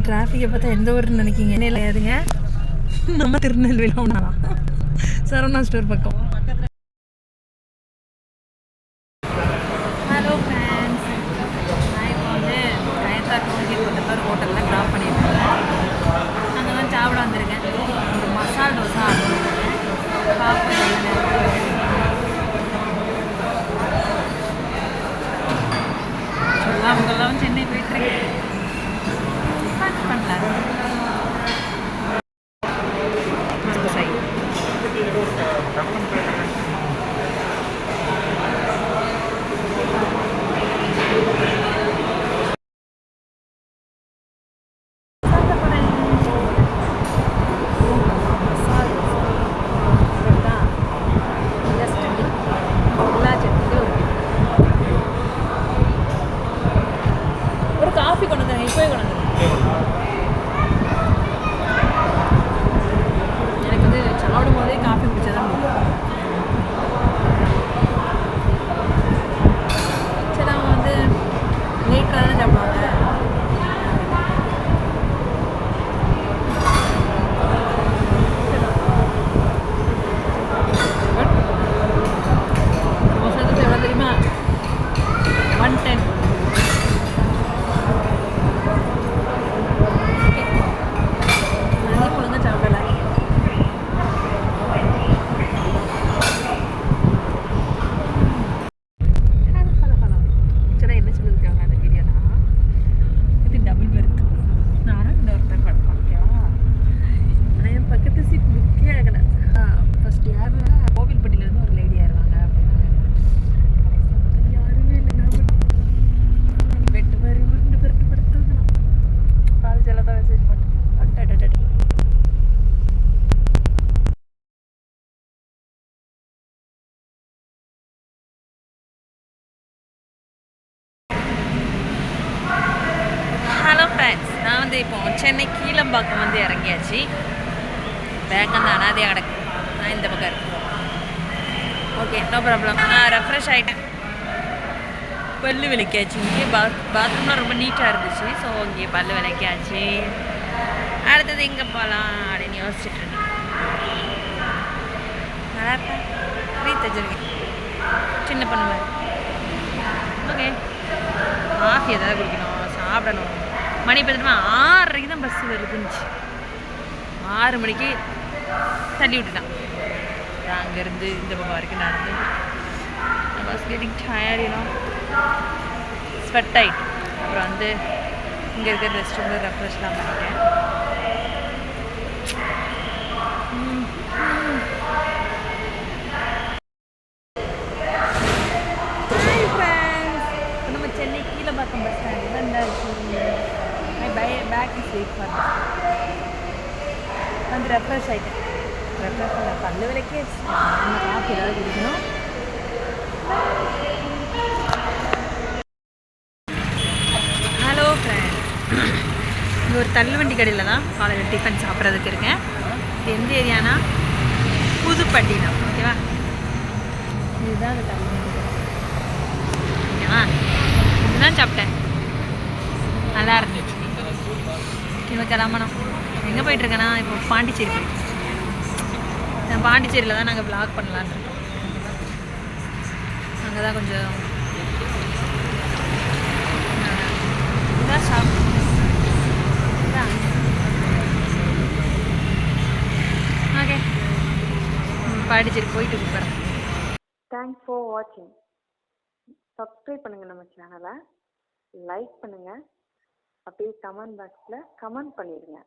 டிராஃபிக்கை பார்த்தா எந்த ஊர்னு நினைக்கிங்க? என்ன இல்லையாதுங்க, நம்ம திருநெல்வேலி சரவணா ஸ்டோர் பக்கம். ஹலோ ஃப்ரெண்ட்ஸ், நான் இப்போ வந்து கயத்தா கோவில் பக்கத்தில் ஒரு ஹோட்டலில் ட்ராப் பண்ணியிருக்கேன். அங்கே தான் சாப்பிட வந்திருக்கேன். ஒரு மசால் தோசை ஆர்டர் பண்ணியிருக்கேன். அவங்கெல்லாம் சென்னை போயிட்டுருக்கேன். பண்ணலாம் காஃபி கொண்டு வந்தாங்க. இப்போவே கொண்டு வந்தாங்க. எனக்கு வந்து சாப்பிடும் போதே காஃபி குடிச்சதான் சரி. அவங்க வந்து லேட்டாக தானே சாப்பிடுவாங்க. ஒரு மசாலா எவ்வளோ தெரியுமா? 110. நான் வந்து இப்போ சென்னை கீழம்பாக்கம் வந்து இறங்கியாச்சு. பேக் அந்த அனாதையாக கிடக்கு. நான் இந்த பக்கம் இருக்கேன். Okay, no problem. நான் ரெஃப்ரெஷ் ஆகிட்டேன். பல்லு விளக்கியாச்சு. இங்கே பாத்ரூம்லாம் ரொம்ப நீட்டாக இருந்துச்சு. ஸோ இங்கே பல்லு விளக்கியாச்சு. அடுத்தது எங்கே போகலாம் அப்படின்னு யோசிச்சுட்டு இருக்கேன். நல்லா இருக்கேன். தச்சிருக்கேன் சின்ன பொண்ணு மாதிரி. ஓகே, காஃபி ஏதாவது குடிக்கணும், சாப்பிடணும். மணி பார்த்துட்டுமா 6:30 தான் பஸ்ஸு வருதுன்னுச்சு. 6 மணிக்கு தள்ளி விட்டுட்டான். நான் அங்கேருந்து இந்த பக்கம் வரைக்கும் நடந்து பஸ் கெட்டிங் டயர்டினோம், ஸ்வெட் ஆகிட்டு. அப்புறம் வந்து இங்கே இருக்கிற ரெஸ்ட் ரூமில் ரெஃப்ரெஷ்லாம் பண்ணிட்டேன். நம்ம சென்னை கீழம்பாக்கம் பஸ் ஸ்டாண்டு தான் இருந்தாச்சு. பேக் இஸ் வெயிட் பண்ண வந்து ரெஃப்ரெஷ் ஆகிட்டேன். ரெஃப்ரெஷ் பண்ண பல்லு விளக்கே நம்ம காஃபி ஏதாவது குடிக்கணும். ஹலோ ஃப்ரெண்ட்ஸ், இங்கே ஒரு தள்ளுவண்டி கடையில் தான் காலையில் டிஃபன் சாப்பிட்றதுக்கு இருக்கேன். இது எந்த ஏரியானா புதுப்பட்டினம். ஓகேவா, இதுதான் அந்த தள்ளுவண்டி கடை. ஓகேவா, இதுதான் சாப்பிட்டேன். நல்லா இருந்துச்சு. இவன் கிளம்பணும். எங்கே போயிட்டுருக்கேன்னா இப்போ பாண்டிச்சேரி போயிட்டு. பாண்டிச்சேரியில் தான் நாங்கள் விளாக் பண்ணலான்னு இருக்கோம். அங்கே தான் கொஞ்சம் இதான் ஷாப். ஓகே, பாண்டிச்சேரி போயிட்டு கூப்பிட்றேன். தேங்க்ஸ் ஃபார் வாட்சிங். சப்ஸ்கிரைப் பண்ணுங்கள் நம்ம சேனலை, லைக் பண்ணுங்கள், அப்படியே கமெண்ட் பாக்ஸில் கமெண்ட் பண்ணிடுங்க.